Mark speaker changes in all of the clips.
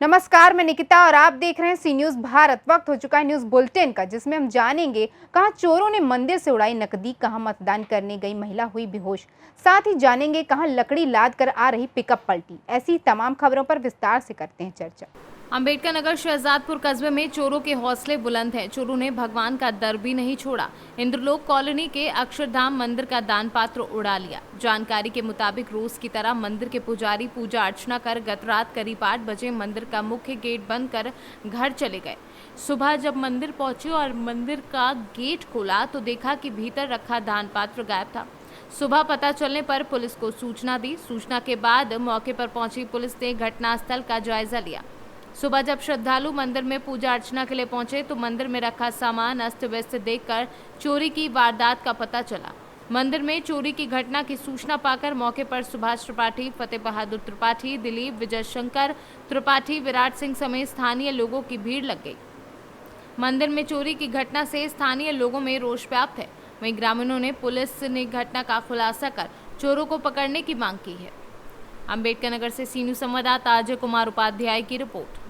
Speaker 1: नमस्कार, मैं निकिता और आप देख रहे हैं सी न्यूज भारत। वक्त हो चुका है न्यूज बुलेटिन का, जिसमें हम जानेंगे कहां चोरों ने मंदिर से उड़ाई नकदी, कहां मतदान करने गई महिला हुई बेहोश। साथ ही जानेंगे कहां लकड़ी लाद कर आ रही पिकअप पलटी। ऐसी तमाम खबरों पर विस्तार से करते हैं चर्चा।
Speaker 2: अंबेडकर नगर शहजादपुर कस्बे में चोरों के हौसले बुलंद हैं। चोरों ने भगवान का दर भी नहीं छोड़ा। इंद्रलोक कॉलोनी के अक्षरधाम मंदिर का दान पात्र उड़ा लिया। जानकारी के मुताबिक रोज की तरह मंदिर के पुजारी पूजा अर्चना कर गत रात करीब 8 बजे मंदिर का मुख्य गेट बंद कर घर चले गए। सुबह जब मंदिर पहुंचे और मंदिर का गेट खोला तो देखा कि भीतर रखा दान पात्र गायब था। सुबह पता चलने पर पुलिस को सूचना दी। सूचना के बाद मौके पर पहुंची पुलिस ने घटनास्थल का जायजा लिया। सुबह जब श्रद्धालु मंदिर में पूजा अर्चना के लिए पहुंचे तो मंदिर में रखा सामान अस्त व्यस्त देखकर चोरी की वारदात का पता चला। मंदिर में चोरी की घटना की सूचना पाकर मौके पर सुभाष त्रिपाठी, फतेह बहादुर त्रिपाठी, दिलीप, विजय शंकर त्रिपाठी, विराट सिंह समेत स्थानीय लोगों की भीड़ लग गई। मंदिर में चोरी की घटना से स्थानीय लोगों में रोष व्याप्त है। वहीं ग्रामीणों ने पुलिस ने घटना का खुलासा कर चोरों को पकड़ने की मांग की है। अंबेडकर नगर से सी न्यूज संवाददाता अजय कुमार उपाध्याय की रिपोर्ट।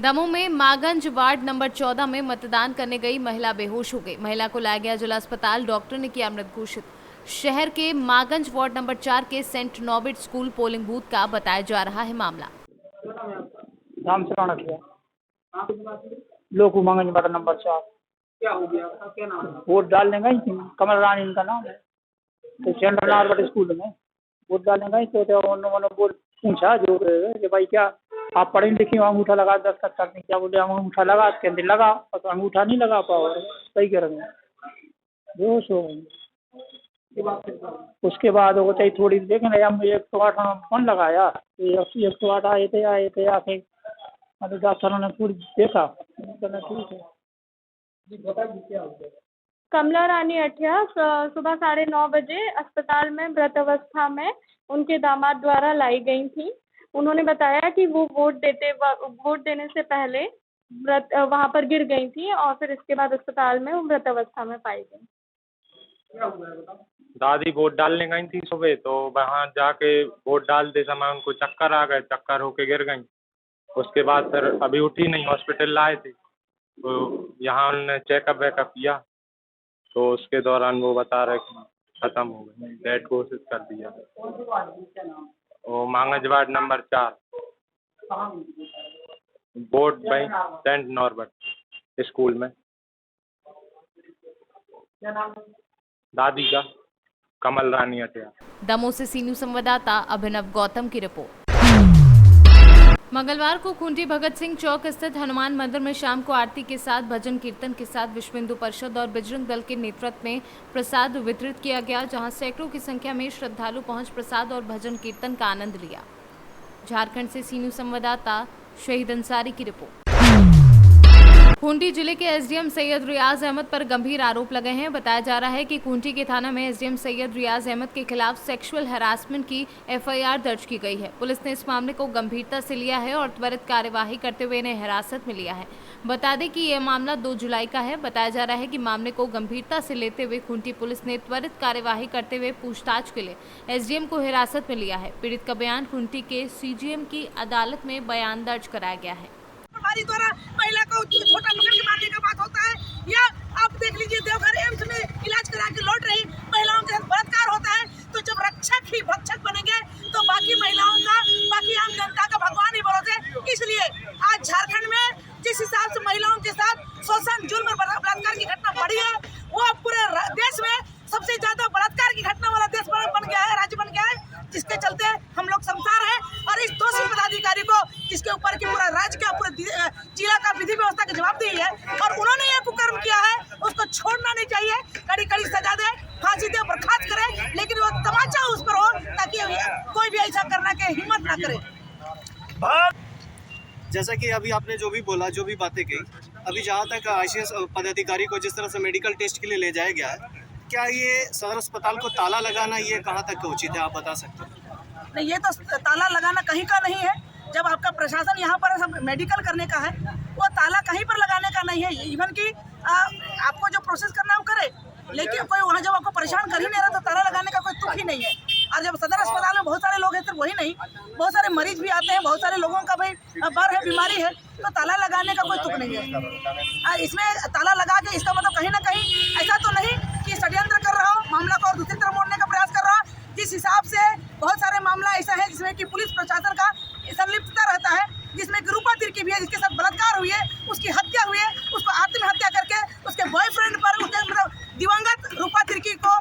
Speaker 2: दमोह में मागंज वार्ड नंबर 14 में मतदान करने गई महिला बेहोश हो गई। महिला को लाया गया जिला अस्पताल, डॉक्टर ने किया मृत घोषित। शहर के मागंज वार्ड नंबर 4 के सेंट नॉबिट स्कूल पोलिंग बूथ का बताया जा रहा है मामला।
Speaker 3: नाम से किया लोकू मागंज वार्ड नंबर 4।
Speaker 4: क्या हो गया? क्या नाम है?
Speaker 3: वोट डालने गई थी, कमल रानी इनका नाम है। तो सेंट नॉर्बर्ट स्कूल में वोट डालने गई तो उन्होंने बोल पूछा जो कि भाई क्या आप पढ़ी लिखी हो, अंगूठा लगा 10 करने, क्या बोले अंगूठा लगा के अंदर लगा, तो अंगूठा नहीं लगा पाओ, सही करेंगे बेहोश हो गई। उसके बाद वो चाहिए थोड़ी देखें ना, हम 108 फोन लगाया, 108 आए थे आके मतलब डॉक्टरों ने पूरी देखा, ठीक है।
Speaker 4: जी बताइए क्या हो गया?
Speaker 5: कमला रानी अठिया सुबह 9:30 बजे अस्पताल में मृत अवस्था में उनके दामाद द्वारा लाई गई थी। उन्होंने बताया कि वो वोट देने से पहले वहां पर गिर गई थी और फिर इसके बाद अस्पताल में वो मृत अवस्था में पाई गई।
Speaker 4: क्या हुआ है बताओ?
Speaker 6: दादी वोट डालने गई थी सुबह, तो वहाँ जाके वोट डालते समय उनको चक्कर आ गए, चक्कर होके गिर गई। उसके बाद फिर अभी उठी नहीं, हॉस्पिटल लाए थे, तो यहाँ उन्होंने चेकअप वेकअप किया तो उसके दौरान वो बता रहे कि ख़त्म हो गई, डेड घोषित कर दिया।
Speaker 4: कौन सी वार्ड है? क्या नाम?
Speaker 6: वो मांगज वार्ड नंबर 4,
Speaker 4: कहाँ मिली है?
Speaker 6: Vote bank saint Norbert school में।
Speaker 4: क्या नाम है?
Speaker 6: दादी का कमल रानी अटिया।
Speaker 2: दमोह से सी न्यूज संवाददाता अभिनव गौतम की रिपोर्ट। मंगलवार को खूंटी भगत सिंह चौक स्थित हनुमान मंदिर में शाम को आरती के साथ भजन कीर्तन के साथ विश्व हिंदू परिषद और बजरंग दल के नेतृत्व में प्रसाद वितरित किया गया, जहां सैकड़ों की संख्या में श्रद्धालु पहुंच प्रसाद और भजन कीर्तन का आनंद लिया। झारखंड से सी न्यूज संवाददाता शहीद अंसारी की रिपोर्ट। खूंटी जिले के एसडीएम सैयद रियाज अहमद पर गंभीर आरोप लगे हैं। बताया जा रहा है कि खूंटी के थाना में एसडीएम सैयद रियाज अहमद के खिलाफ सेक्सुअल हैरासमेंट की एफआईआर दर्ज की गई है। पुलिस ने इस मामले को गंभीरता से लिया है और त्वरित कार्यवाही करते हुए इन्हें हिरासत में लिया है। बता दें कि यह मामला 2 जुलाई का है। बताया जा रहा है कि मामले को गंभीरता से लेते हुए खूंटी पुलिस ने त्वरित कार्यवाही करते हुए पूछताछ के लिए एसडीएम को हिरासत में लिया है। पीड़ित का बयान खूंटी के सीजीएम की अदालत में बयान दर्ज कराया गया है।
Speaker 7: हमारी द्वारा महिला को छोटा पकड़ के मारने का बात होता है, या आप देख लीजिए देवघर एम्स में इलाज करा के लौट रही महिलाओं के साथ बलात्कार होता है। तो जब रक्षक ही भक्षक बनेंगे तो बाकी महिलाओं का, बाकी आम जनता का भगवान ही भरोसे। इसलिए आज झारखंड में जिस हिसाब से महिलाओं के साथ शोषण, जुल्म और बलात्कार की घटना बढ़ी है, वो पूरे देश में सबसे ज्यादा बलात्कार की घटना वाला देश बन गया है, राज्य बन गया है, जिसके चलते हम लोग शर्मसार हैं। और इस दोषी पदाधिकारी को, जिसके ऊपर की पूरा राज्य का, पूरे जिला का विधि व्यवस्था की जवाबदेही है और उन्होंने ये कुकर्म किया है, उसको छोड़ना नहीं चाहिए। कड़ी कड़ी सजा दे, फांसी दे, बर्खास्त करे, लेकिन वो तमाचा उस पर हो ताकि कोई भी ऐसा करने की हिम्मत ना करे।
Speaker 8: जैसा कि अभी आपने जो भी बोला, जो भी बातें कही, अभी जहाँ तक आईसीएस पदाधिकारी को जिस तरह से मेडिकल टेस्ट के लिए ले जाया गया है, क्या ये सदर अस्पताल को ताला लगाना ये कहाँ तक का उचित है, आप बता सकते हैं?
Speaker 7: नहीं, ये तो ताला लगाना कहीं का नहीं है। जब आपका प्रशासन यहाँ पर सब मेडिकल करने का है, वो ताला कहीं पर लगाने का नहीं है। इवन कि आपको जो प्रोसेस करना है वो करे, लेकिन कोई वहाँ जब आपको परेशान कर ही नहीं रहा तो ताला लगाने का कोई तुक ही नहीं है। और जब सदर अस्पताल में बहुत सारे लोग हैं, सिर्फ वही नहीं, बहुत सारे मरीज भी आते हैं, बहुत सारे लोगों का भाई बर है, बीमारी है, तो ताला लगाने का कोई तुक नहीं है। इसमें ताला लगा के इसका मतलब कहीं ना कहीं ऐसा तो नहीं कि षड्यंत्र कर रहा हो, मामला को और दूसरी तरफ मोड़ने का प्रयास कर रहा हो। जिस हिसाब से बहुत सारे मामला ऐसा है जिसमें कि पुलिस प्रशासन का संलिप्तता रहता है, जिसमें कि रूपा तिर्की भी है, जिसके साथ बलात्कार हुई है, उसकी हत्या हुई है, उसको आत्महत्या करके उसके बॉयफ्रेंड पर, उसके मतलब दिवंगत रूपा तिर्की को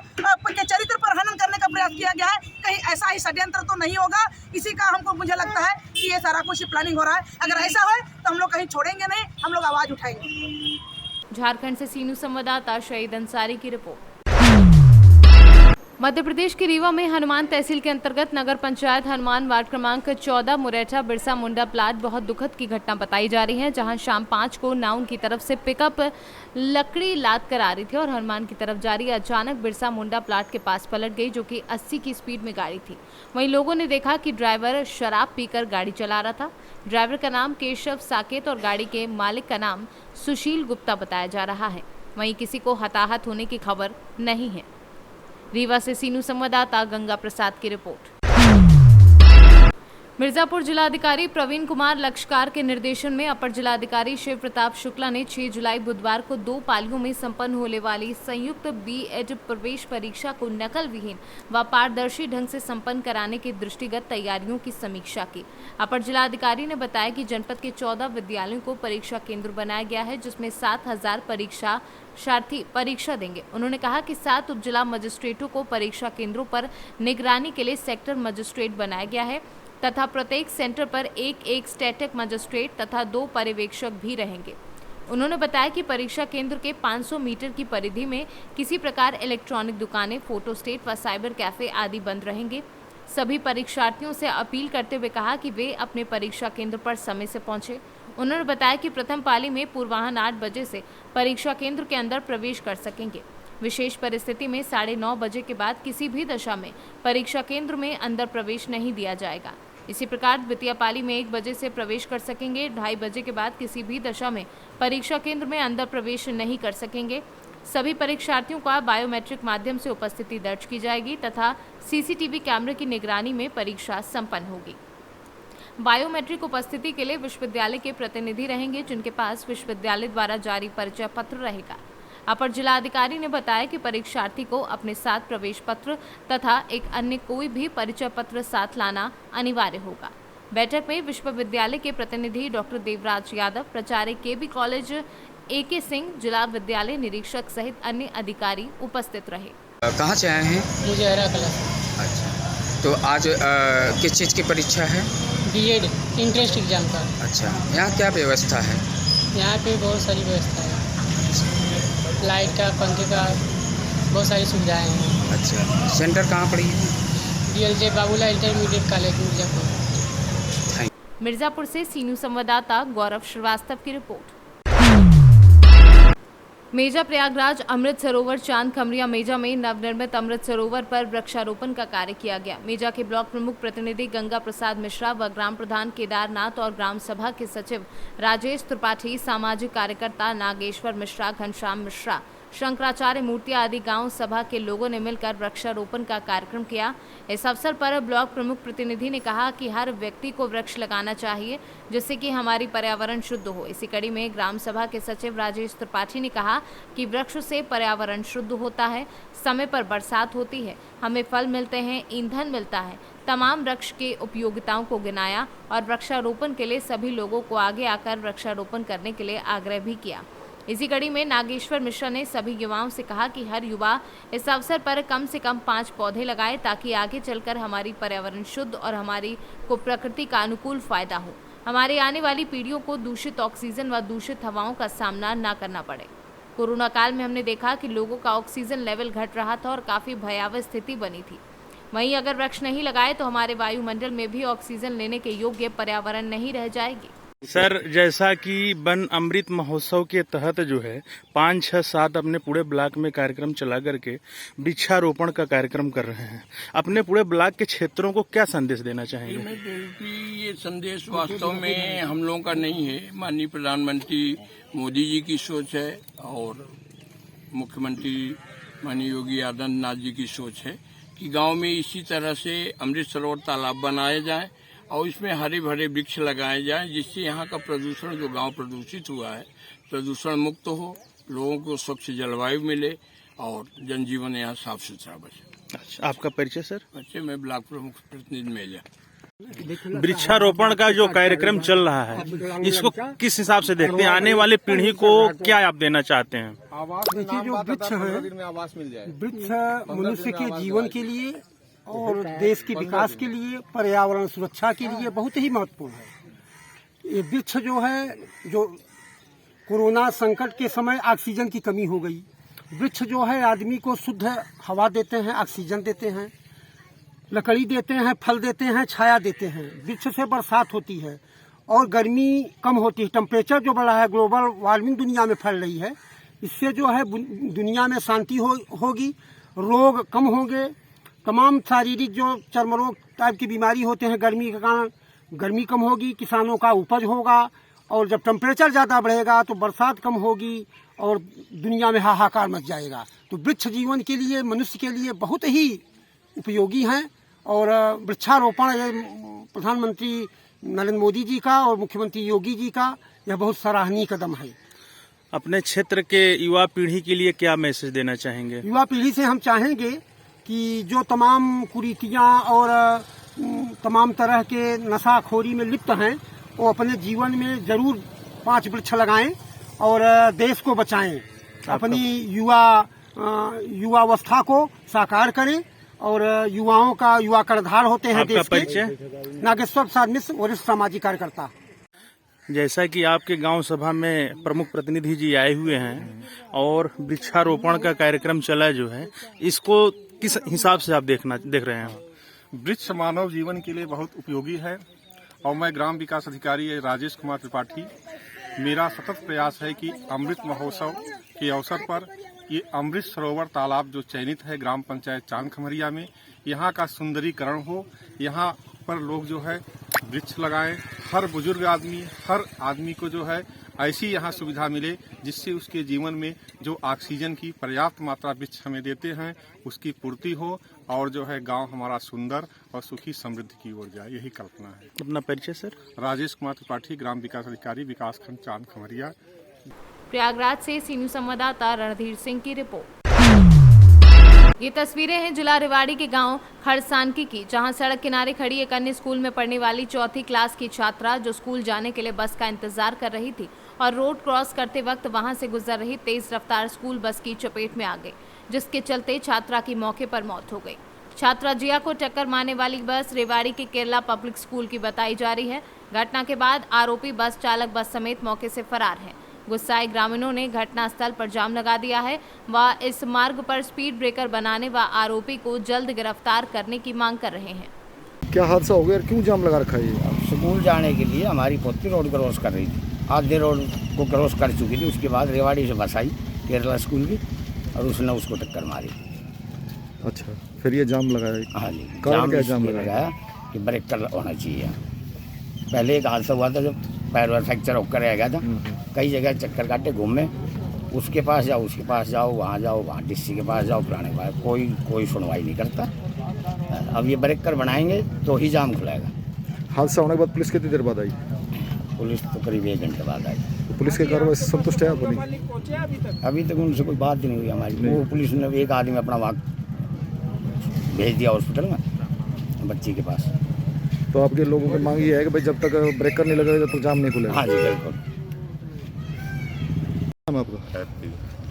Speaker 7: के चरित्र पर हनन करने का प्रयास किया गया है। कहीं ऐसा ही षड्यंत्र तो नहीं होगा, इसी का हमको मुझे लगता है कि ये सारा कुछ प्लानिंग हो रहा है। अगर ऐसा हो तो हम लोग कहीं छोड़ेंगे नहीं, हम लोग आवाज उठाएंगे।
Speaker 2: झारखंड से सीनू संवाददाता शहीद अंसारी की रिपोर्ट। मध्य प्रदेश के रीवा में हनुमान तहसील के अंतर्गत नगर पंचायत हनुमान वार्ड क्रमांक 14 मुरैठा बिरसा मुंडा प्लाट बहुत दुखद की घटना बताई जा रही है, जहां शाम 5 को नाउन की तरफ से पिकअप लकड़ी लाद कर आ रही थी और हनुमान की तरफ जा रही अचानक बिरसा मुंडा प्लाट के पास पलट गई, जो कि 80 की स्पीड में गाड़ी थी। वहीं लोगों ने देखा कि ड्राइवर शराब पीकर गाड़ी चला रहा था। ड्राइवर का नाम केशव साकेत और गाड़ी के मालिक का नाम सुशील गुप्ता बताया जा रहा है। वहीं किसी को हताहत होने की खबर नहीं है। रीवा से सीनू संवाददाता गंगा प्रसाद की रिपोर्ट। मिर्जापुर जिलाधिकारी प्रवीण कुमार लक्षकार के निर्देशन में अपर जिलाधिकारी शिव प्रताप शुक्ला ने 6 जुलाई बुधवार को 2 पालियों में संपन्न होने वाली संयुक्त बीएड प्रवेश परीक्षा को नकल विहीन व पारदर्शी ढंग से संपन्न कराने के दृष्टिगत तैयारियों की समीक्षा की। अपर जिलाधिकारी ने बताया कि जनपद के 14 विद्यालयों को परीक्षा केंद्र बनाया गया है, जिसमें 7000 परीक्षार्थी परीक्षा देंगे। उन्होंने कहा कि 7 उप जिला मजिस्ट्रेटों को परीक्षा केंद्रों पर निगरानी के लिए सेक्टर मजिस्ट्रेट बनाया गया है तथा प्रत्येक सेंटर पर एक स्टैटिक मजिस्ट्रेट तथा 2 पर्यवेक्षक भी रहेंगे। उन्होंने बताया कि परीक्षा केंद्र के 500 मीटर की परिधि में किसी प्रकार इलेक्ट्रॉनिक दुकानें, फोटो स्टेट व साइबर कैफे आदि बंद रहेंगे। सभी परीक्षार्थियों से अपील करते हुए कहा कि वे अपने परीक्षा केंद्र पर समय से पहुंचे। उन्होंने बताया कि प्रथम पाली में पूर्वाह्न 8 बजे से परीक्षा केंद्र के अंदर प्रवेश कर सकेंगे। विशेष परिस्थिति में 9:30 बजे के बाद किसी भी दशा में परीक्षा केंद्र में अंदर प्रवेश नहीं दिया जाएगा। इसी प्रकार द्वितीय पाली में 1 बजे से प्रवेश कर सकेंगे। 2:30 बजे के बाद किसी भी दशा में परीक्षा केंद्र में अंदर प्रवेश नहीं कर सकेंगे। सभी परीक्षार्थियों का बायोमेट्रिक माध्यम से उपस्थिति दर्ज की जाएगी तथा सीसीटीवी कैमरे की निगरानी में परीक्षा संपन्न होगी। बायोमेट्रिक उपस्थिति के लिए विश्वविद्यालय के प्रतिनिधि रहेंगे, जिनके पास विश्वविद्यालय द्वारा जारी परिचय पत्र रहेगा। अपर जिलाधिकारी ने बताया कि परीक्षार्थी को अपने साथ प्रवेश पत्र तथा एक अन्य कोई भी परिचय पत्र साथ लाना अनिवार्य होगा। बैठक में विश्वविद्यालय के प्रतिनिधि डॉक्टर देवराज यादव, प्राचार्य केबी कॉलेज AK सिंह, जिला विद्यालय निरीक्षक सहित अन्य अधिकारी उपस्थित रहे।
Speaker 9: कहाँ से आए हैं?
Speaker 10: मुझे हरा कला।
Speaker 9: अच्छा, तो आज किस चीज़ की परीक्षा है?
Speaker 10: बीएड इंट्रेंस एग्जाम का।
Speaker 9: अच्छा, यहाँ क्या व्यवस्था है?
Speaker 10: यहाँ पे बहुत सारी व्यवस्था है, लाइट का, पंखे का, बहुत सारी सुविधाएं हैं।
Speaker 9: अच्छा, सेंटर कहाँ पड़ी है?
Speaker 10: DLJ Babulal intermediate college Mirzapur.
Speaker 2: Mirzapur से सीनू संवाददाता गौरव श्रीवास्तव की रिपोर्ट। मेजा प्रयागराज अमृत सरोवर चांद खमरिया मेजा में नवनिर्मित अमृत सरोवर पर वृक्षारोपण का कार्य किया गया। मेजा के ब्लॉक प्रमुख प्रतिनिधि गंगा प्रसाद मिश्रा व ग्राम प्रधान केदारनाथ और ग्राम सभा के सचिव राजेश त्रिपाठी, सामाजिक कार्यकर्ता नागेश्वर मिश्रा, घनश्याम मिश्रा, शंकराचार्य मूर्ति आदि गांव सभा के लोगों ने मिलकर वृक्षारोपण का कार्यक्रम किया। इस अवसर पर ब्लॉक प्रमुख प्रतिनिधि ने कहा कि हर व्यक्ति को वृक्ष लगाना चाहिए, जिससे कि हमारी पर्यावरण शुद्ध हो। इसी कड़ी में ग्राम सभा के सचिव राजेश त्रिपाठी ने कहा कि वृक्ष से पर्यावरण शुद्ध होता है, समय पर बरसात होती है, हमें फल मिलते हैं, ईंधन मिलता है। तमाम वृक्ष के उपयोगिताओं को गिनाया और वृक्षारोपण के लिए सभी लोगों को आगे आकर वृक्षारोपण करने के लिए आग्रह भी किया। इसी कड़ी में नागेश्वर मिश्रा ने सभी युवाओं से कहा कि हर युवा इस अवसर पर कम से कम 5 पौधे लगाए, ताकि आगे चलकर हमारी पर्यावरण शुद्ध और हमारी को प्रकृति का अनुकूल फायदा हो, हमारे आने वाली पीढ़ियों को दूषित ऑक्सीजन व दूषित हवाओं का सामना न करना पड़े। कोरोना काल में हमने देखा कि लोगों का ऑक्सीजन लेवल घट रहा था और काफ़ी भयावह स्थिति बनी थी। वहीं अगर वृक्ष नहीं लगाए तो हमारे वायुमंडल में भी ऑक्सीजन लेने के योग्य पर्यावरण नहीं रह जाएगी।
Speaker 11: सर, जैसा कि वन अमृत महोत्सव के तहत जो है 5, 6, 7 अपने पूरे ब्लॉक में कार्यक्रम चला करके वृक्षारोपण का कार्यक्रम कर रहे हैं, अपने पूरे ब्लॉक के क्षेत्रों को क्या संदेश देना चाहेंगे?
Speaker 12: ये संदेश वास्तव में हम लोगों का नहीं है, माननीय प्रधानमंत्री मोदी जी की सोच है और मुख्यमंत्री माननीय योगी आदित्यनाथ जी की सोच है कि गांव में इसी तरह से अमृत सरोवर तालाब बनाए जाए और इसमें हरे भरे वृक्ष लगाए जाएं, जिससे यहाँ का प्रदूषण जो गांव प्रदूषित हुआ है प्रदूषण मुक्त हो, लोगों को स्वच्छ जलवायु मिले और जनजीवन यहाँ साफ सुथरा बचे।
Speaker 11: अच्छा, आपका परिचय सर?
Speaker 12: बच्चे मैं ब्लॉक प्रमुख प्रतिनिधि मेजा।
Speaker 11: वृक्षारोपण का जो कार्यक्रम चल रहा है, इसको किस हिसाब से देखते हैं? आने वाली पीढ़ी को क्या आप देना चाहते हैं?
Speaker 13: देखिए, जो वृक्ष है, वृक्ष मनुष्य के जीवन के लिए और देश के विकास के लिए, पर्यावरण सुरक्षा के लिए बहुत ही महत्वपूर्ण है। ये वृक्ष जो है, जो कोरोना संकट के समय ऑक्सीजन की कमी हो गई, वृक्ष जो है आदमी को शुद्ध हवा देते हैं, ऑक्सीजन देते हैं, लकड़ी देते हैं, फल देते हैं, छाया देते हैं। वृक्ष से बरसात होती है और गर्मी कम होती है। टेम्परेचर जो बढ़ा है, ग्लोबल वार्मिंग दुनिया में फैल रही है, इससे जो है दुनिया में शांति होगी, रोग कम होंगे। तमाम शारीरिक जो चर्म रोग टाइप की बीमारी होते हैं गर्मी के कारण, गर्मी कम होगी, किसानों का उपज होगा। और जब टेम्परेचर ज़्यादा बढ़ेगा तो बरसात कम होगी और दुनिया में हाहाकार मच जाएगा। तो वृक्ष जीवन के लिए, मनुष्य के लिए बहुत ही उपयोगी हैं। और वृक्षारोपण प्रधानमंत्री नरेंद्र मोदी जी का और मुख्यमंत्री योगी जी का यह बहुत सराहनीय कदम है।
Speaker 11: अपने क्षेत्र के युवा पीढ़ी के लिए क्या मैसेज देना चाहेंगे?
Speaker 13: युवा पीढ़ी से हम चाहेंगे कि जो तमाम कुरीतियाँ और तमाम तरह के नशाखोरी में लिप्त हैं, वो अपने जीवन में जरूर 5 वृक्ष लगाएं और देश को बचाएं। अपनी युवावस्था को साकार करें और युवाओं का युवा कर्णधार होते हैं देश के। नागेश्वर प्रसाद मिश्र, वरिष्ठ सामाजिक कार्यकर्ता।
Speaker 11: जैसा कि आपके गांव सभा में प्रमुख प्रतिनिधि जी आए हुए हैं और वृक्षारोपण का कार्यक्रम चला जो है, इसको किस हिसाब से आप देख रहे हैं?
Speaker 14: वृक्ष मानव जीवन के लिए बहुत उपयोगी है और मैं ग्राम विकास अधिकारी राजेश कुमार त्रिपाठी, मेरा सतत प्रयास है कि अमृत महोत्सव के अवसर पर ये अमृत सरोवर तालाब जो चयनित है ग्राम पंचायत चांद खमरिया में, यहाँ का सुंदरीकरण हो। यहाँ पर लोग जो है वृक्ष लगाएं, हर बुजुर्ग आदमी, हर आदमी को जो है ऐसी यहाँ सुविधा मिले जिससे उसके जीवन में जो ऑक्सीजन की पर्याप्त मात्रा वृक्ष हमें देते हैं उसकी पूर्ति हो और जो है गांव हमारा सुंदर और सुखी समृद्धि की ओर जाए, यही कल्पना है।
Speaker 11: अपना परिचय सर?
Speaker 14: राजेश कुमार त्रिपाठी, ग्राम विकास अधिकारी, विकासखंड चांद खमरिया।
Speaker 2: प्रयागराज से सी न्यूज़ संवाददाता रणधीर सिंह की रिपोर्ट। ये तस्वीरें हैं जिला रेवाड़ी के गांव खड़सानकी की, जहां सड़क किनारे खड़ी एक अन्य स्कूल में पढ़ने वाली 4th क्लास की छात्रा जो स्कूल जाने के लिए बस का इंतजार कर रही थी और रोड क्रॉस करते वक्त वहां से गुजर रही तेज रफ्तार स्कूल बस की चपेट में आ गई, जिसके चलते छात्रा की मौके पर मौत हो गई। छात्रा जिया को टक्कर मारने वाली बस रेवाड़ी के केरला पब्लिक स्कूल की बताई जा रही है। घटना के बाद आरोपी बस चालक बस समेत मौके से फरार है। गुस्साए ग्रामीणों ने घटनास्थल पर जाम लगा दिया है व इस मार्ग पर स्पीड ब्रेकर बनाने व आरोपी को जल्द गिरफ्तार करने की मांग कर रहे हैं।
Speaker 15: क्या हादसा हो गया, क्यों जाम लगा रखा है?
Speaker 16: स्कूल जाने के लिए हमारी पोती रोड क्रॉस कर रही थी, आधे रोड को क्रॉस कर चुकी थी। उसके बाद रेवाड़ी से बस आई केरला स्कूल की और उसने उसको टक्कर मारी।
Speaker 15: अच्छा, फिर ये जाम लगाया?
Speaker 16: हाँ जी,
Speaker 15: जाम
Speaker 16: लगाया कि ब्रेकर होना चाहिए। पहले एक हादसा हुआ था जब पैर फ्रैक्चर होकर रह गया था, कई जगह चक्कर काटे घूमे, उसके पास जाओ, उसके पास जाओ, वहाँ डीसी के पास जाओ, पुराने के पास, कोई सुनवाई नहीं करता। अब ये ब्रेकर बनाएंगे तो ही जाम खुलेगा।
Speaker 15: हादसा होने के बाद पुलिस कितनी देर बाद आई?
Speaker 16: पुलिस तो करीब 1 घंटे बाद आई।
Speaker 15: तो पुलिस के कार्रवाई से संतुष्ट है आप?
Speaker 16: अभी तक उनसे कोई बात ही नहीं हुई हमारी। वो पुलिस ने एक आदमी अपना वहाँ भेज दिया हॉस्पिटल में बच्ची के पास।
Speaker 15: तो आपके लोगों की मांग ये है कि भाई जब तक ब्रेकर नहीं लगेगा तो जाम नहीं खुलेगा?
Speaker 16: हाँ जी, बिल्कुल।
Speaker 15: आपका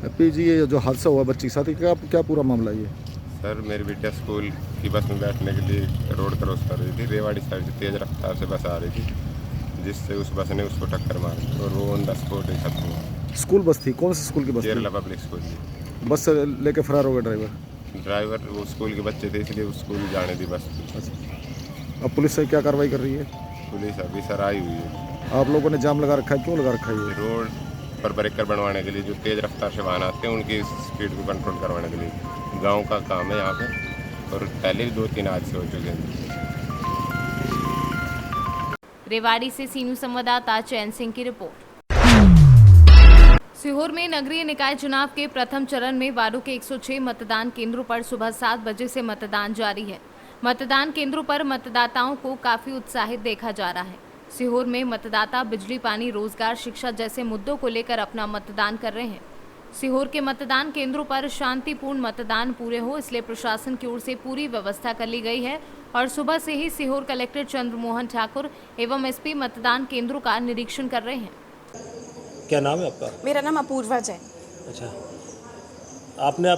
Speaker 15: हैप्पी जी, ये जो हादसा हुआ बच्ची के साथ, क्या पूरा मामला है ये?
Speaker 17: सर, मेरी बेटिया स्कूल की बस में बैठने के लिए रोड क्रॉस कर रही थी। रेवाड़ी साइड से तेज़ रफ्तार से बस आ रही थी, जिससे उस बस ने उसको टक्कर मारी और वो ऑन द स्पॉट ही खत्म हुआ।
Speaker 15: स्कूल बस थी? कौन सी स्कूल की बस?
Speaker 17: केरला पब्लिक स्कूल की
Speaker 15: बस लेके फरार हो गया
Speaker 17: ड्राइवर। वो स्कूल के बच्चे थे, इसलिए स्कूल जाने दी बस।
Speaker 15: अब पुलिस से क्या कार्रवाई कर रही है?
Speaker 17: पुलिस अभी सर आई हुई है।
Speaker 15: आप लोगों ने जाम लगा रखा है, क्यों लगा रखा है?
Speaker 17: रोड पर ब्रेकर बनवाने के लिए, जो तेज़ रफ्तार से वाहन आते हैं उनकी स्पीड को कंट्रोल करवाने के लिए। गांव का काम है यहाँ पे, और पहले भी 2-3 हादसे हो चुके हैं।
Speaker 2: रेवाड़ी से सी न्यूज़ संवाददाता चैन सिंह की रिपोर्ट। सीहोर में नगरीय निकाय चुनाव के प्रथम चरण में वार्डों के 106 मतदान केंद्रों पर सुबह 7 बजे से मतदान जारी है। मतदान केंद्रों पर मतदाताओं को काफी उत्साहित देखा जा रहा है। सीहोर में मतदाता बिजली, पानी, रोजगार, शिक्षा जैसे मुद्दों को लेकर अपना मतदान कर रहे हैं। सीहोर के मतदान केंद्रों पर शांतिपूर्ण मतदान पूरे हो, इसलिए प्रशासन की ओर से पूरी व्यवस्था कर ली गई है और सुबह से ही सीहोर कलेक्टर चंद्रमोहन ठाकुर एवं एसपी मतदान केंद्रों का निरीक्षण कर रहे हैं।
Speaker 18: क्या नाम है आपका?
Speaker 19: मेरा नाम अपूर्वा जैन।
Speaker 18: अच्छा, आपने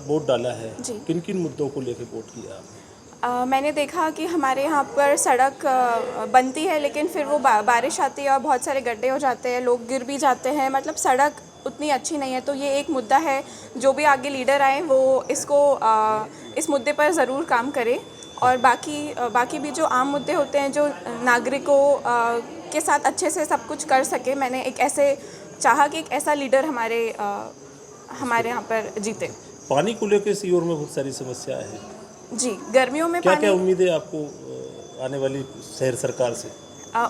Speaker 18: वोट डाला है
Speaker 19: जी।
Speaker 18: किन किन मुद्दों को लेकर वोट किया?
Speaker 19: मैंने देखा कि हमारे यहाँ पर सड़क बनती है, लेकिन फिर वो बारिश आती है और बहुत सारे गड्ढे हो जाते हैं, लोग गिर भी जाते हैं, मतलब सड़क उतनी अच्छी नहीं है। तो ये एक मुद्दा है, जो भी आगे लीडर आए वो इस मुद्दे पर ज़रूर काम करें। और बाकी भी जो आम मुद्दे होते हैं, जो नागरिकों के साथ अच्छे से सब कुछ कर सके, मैंने चाहा कि एक ऐसा लीडर हमारे यहाँ पर जीते।
Speaker 18: पानी को लेकर सीहोर में बहुत सारी समस्याएं हैं
Speaker 19: जी। गर्मियों में
Speaker 18: क्या उम्मीद है आपको आने वाली शहर सरकार से?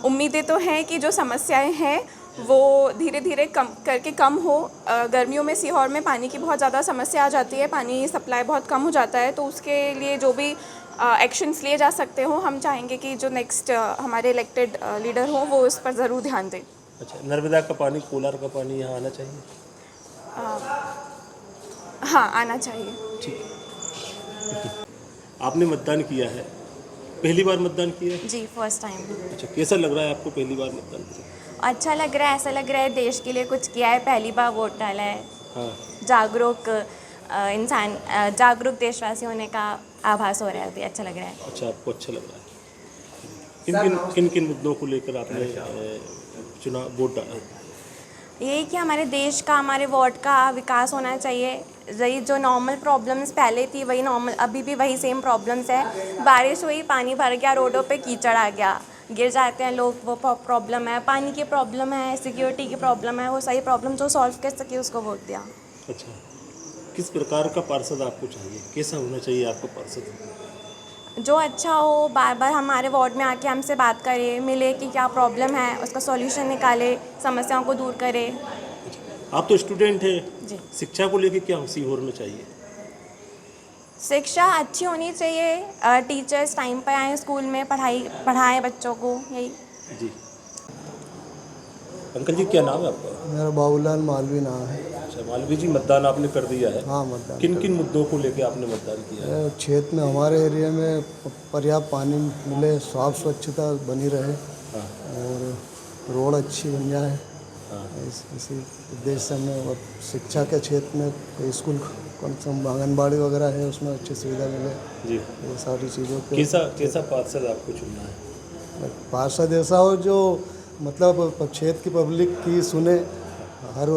Speaker 19: उम्मीदें तो हैं कि जो समस्याएं हैं वो धीरे धीरे कम हो। गर्मियों में सीहोर में पानी की बहुत ज़्यादा समस्या आ जाती है, पानी सप्लाई बहुत कम हो जाता है। तो उसके लिए जो भी एक्शंस लिए जा सकते हो, हम चाहेंगे कि जो नेक्स्ट हमारे इलेक्टेड लीडर हो वो इस पर ज़रूर ध्यान दें।
Speaker 18: अच्छा, नर्मदा का पानी, कोलार का पानी यहाँ आना चाहिए?
Speaker 19: हाँ, आना चाहिए।
Speaker 18: ठीक। आपने मतदान किया है, पहली बार मतदान किया है?
Speaker 20: जी, फर्स्ट टाइम।
Speaker 18: अच्छा, कैसा लग रहा है आपको पहली बार मतदान किया?
Speaker 20: अच्छा लग रहा है, ऐसा लग रहा है देश के लिए कुछ किया है, पहली बार वोट डाला है।
Speaker 18: हाँ।
Speaker 20: जागरूक देशवासी होने का आभास हो रहा है, अभी अच्छा लग रहा है।
Speaker 18: अच्छा, आपको अच्छा लग रहा है। किन मुद्दों को लेकर आपने चुनाव वोट डाला?
Speaker 20: यही कि हमारे देश का, हमारे वार्ड का विकास होना चाहिए। यही जो नॉर्मल प्रॉब्लम्स पहले थी वही नॉर्मल, अभी भी वही सेम प्रॉब्लम्स है। बारिश हुई, पानी भर गया, रोडों पे कीचड़ आ गया, गिर जाते हैं लोग, वो प्रॉब्लम है। पानी की प्रॉब्लम है, सिक्योरिटी की प्रॉब्लम है, वो सारी प्रॉब्लम जो सॉल्व कर सके उसको वोट दिया।
Speaker 18: अच्छा, किस प्रकार का पार्षद आपको चाहिए? कैसा होना चाहिए आपको पार्षद?
Speaker 20: जो अच्छा हो, बार बार हमारे वार्ड में आके हमसे बात करे, मिले कि क्या प्रॉब्लम है, उसका सॉल्यूशन निकाले, समस्याओं को दूर करे।
Speaker 18: आप तो स्टूडेंट हैं
Speaker 20: जी।
Speaker 18: शिक्षा को लेकर क्या सीहोर में चाहिए?
Speaker 20: शिक्षा अच्छी होनी चाहिए, टीचर्स टाइम पर आए स्कूल में, पढ़ाएं बच्चों को, यही।
Speaker 18: जी। अंकल जी, क्या नाम है आपका?
Speaker 21: मेरा बाबूलाल मालवी नाम है।
Speaker 18: अच्छा, मालवी जी, मतदान आपने कर दिया है?
Speaker 21: हाँ, मतदान।
Speaker 18: किन मुद्दों को लेकर आपने मतदान किया है?
Speaker 21: क्षेत्र में, हमारे एरिया में पर्याप्त पानी मिले, साफ स्वच्छता बनी रहे।
Speaker 18: हाँ।
Speaker 21: और रोड अच्छी बन जाए।
Speaker 18: हाँ।
Speaker 21: इसी उद्देश्य से हमने, और शिक्षा के क्षेत्र में स्कूल, कम से कम आंगनबाड़ी वगैरह है, उसमें अच्छी सुविधा मिले। जी। ये सारी चीज़ों को।
Speaker 18: कैसा पार्षद आपको चुनना है?
Speaker 21: पार्षद ऐसा हो जो मतलब क्षेत्र की पब्लिक की सुने, हर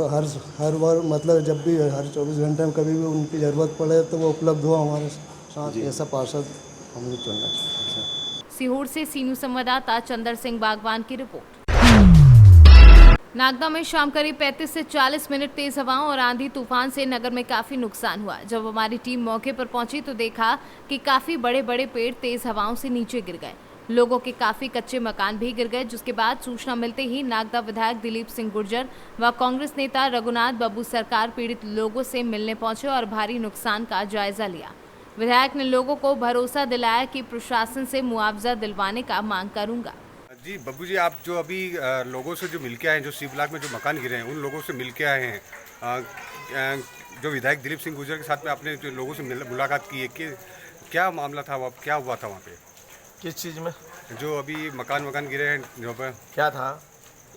Speaker 21: बार, मतलब जब भी, हर 24 घंटे में कभी भी उनकी ज़रूरत पड़े तो वो उपलब्ध हो हमारे साथ। ऐसा पार्षद हम लोग चुनना चाहते हैं।
Speaker 2: सीहोर से सीनू संवाददाता चंदर सिंह बागवान की रिपोर्ट। नागदा में शाम करीब 35 से 40 मिनट तेज हवाओं और आंधी तूफान से नगर में काफी नुकसान हुआ। जब हमारी टीम मौके पर पहुंची तो देखा कि काफी बड़े बड़े पेड़ तेज हवाओं से नीचे गिर गए। लोगों के काफी कच्चे मकान भी गिर गए, जिसके बाद सूचना मिलते ही नागदा विधायक दिलीप सिंह गुर्जर व कांग्रेस नेता रघुनाथ बाबू सरकार पीड़ित लोगों से मिलने पहुंचे और भारी नुकसान का जायजा लिया। विधायक ने लोगों को भरोसा दिलाया कि प्रशासन से मुआवजा दिलवाने का मांग करूंगा।
Speaker 22: जी बब्बू जी, आप जो अभी लोगों से जो मिल के आए हैं, जो सी ब्लॉक में जो मकान गिरे हैं, उन लोगों से मिल के आए हैं, जो विधायक दिलीप सिंह गुर्जर के साथ में आपने जो लोगों से मुलाकात की है, कि क्या मामला था, वहाँ क्या हुआ था वहाँ पे?
Speaker 23: किस चीज़ में?
Speaker 22: जो अभी मकान गिरे हैं जो पर
Speaker 23: क्या था,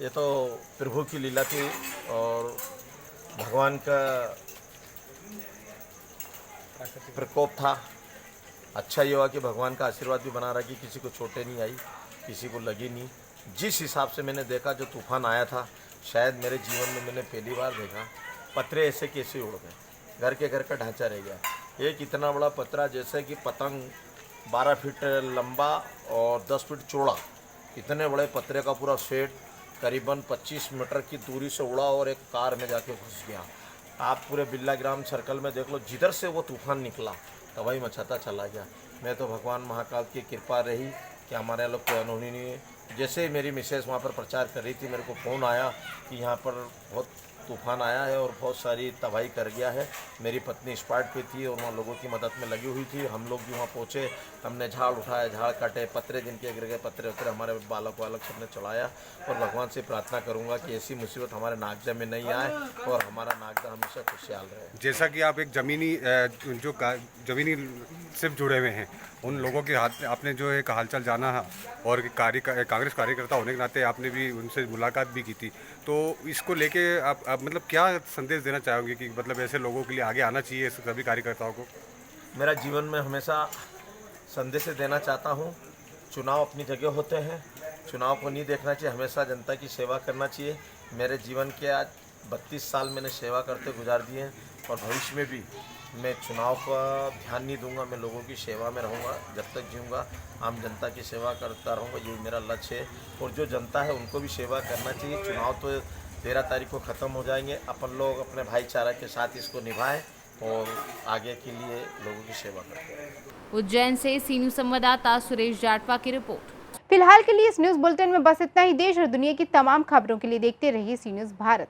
Speaker 23: ये तो प्रभु की लीला थी और भगवान का प्रकोप था। अच्छा ये हुआ कि भगवान का आशीर्वाद भी बना रहा कि किसी को चोटें नहीं आई, किसी को लगी नहीं। जिस हिसाब से मैंने देखा, जो तूफान आया था, शायद मेरे जीवन में मैंने पहली बार देखा। पत्रे ऐसे कैसे उड़ गए, घर का ढांचा रह गया। एक इतना बड़ा पत्रा, जैसे कि पतंग 12 फीट लंबा और 10 फीट चौड़ा, इतने बड़े पत्रे का पूरा सेट करीबन 25 मीटर की दूरी से उड़ा और एक कार में जाके घुस गया। आप पूरे बिल्ला ग्राम सर्कल में देख लो, जिधर से वो तूफान निकला तबाही मचाता चला गया। मैं तो भगवान महाकाल की कृपा रही कि हमारे लोग कोई अनहोनी नहीं है। जैसे ही मेरी मिसेस वहाँ पर प्रचार कर रही थी, मेरे को फ़ोन आया कि यहाँ पर बहुत तूफान आया है और बहुत सारी तबाही कर गया है। मेरी पत्नी स्पॉट पे थी और वहाँ लोगों की मदद में लगी हुई थी। हम लोग भी वहाँ पहुँचे, हमने झाड़ उठाया, झाड़ काटे, पत्रे जिनके गिर गए पत्रे उतरे हमारे बालक सबने चढ़ाया। और भगवान से प्रार्थना करूँगा कि ऐसी मुसीबत हमारे नागजा में नहीं आए और हमारा नागजा हमेशा खुशहाल रहे।
Speaker 22: जैसा कि आप एक ज़मीनी से जुड़े हुए हैं, उन लोगों के हाथ आपने जो एक हालचाल जाना है और कांग्रेस कार्यकर्ता होने के नाते आपने भी उनसे मुलाकात भी की थी, तो इसको लेके आप मतलब क्या संदेश देना चाहोगे कि मतलब ऐसे लोगों के लिए आगे आना चाहिए सभी कार्यकर्ताओं को?
Speaker 23: मेरा जीवन में हमेशा संदेश देना चाहता हूँ, चुनाव अपनी जगह होते हैं, चुनाव को नहीं देखना चाहिए, हमेशा जनता की सेवा करना चाहिए। मेरे जीवन के आज 32 साल मैंने सेवा करते गुजार दिए हैं और भविष्य में भी मैं चुनाव का ध्यान नहीं दूंगा। मैं लोगों की सेवा में रहूंगा, जब तक जीऊँगा आम जनता की सेवा करता रहूँगा, यही मेरा लक्ष्य है। और जो जनता है उनको भी सेवा करना चाहिए। चुनाव तो 13 तारीख को ख़त्म हो जाएंगे, अपन लोग अपने भाईचारा के साथ इसको निभाएं और आगे के लिए लोगों की सेवा करते हैं।
Speaker 2: उज्जैन से सी न्यूज़ संवाददाता सुरेश जाटवा की रिपोर्ट।
Speaker 1: फिलहाल के लिए इस न्यूज़ बुलेटिन में बस इतना ही। देश और दुनिया की तमाम खबरों के लिए देखते रहिए सी न्यूज़ भारत।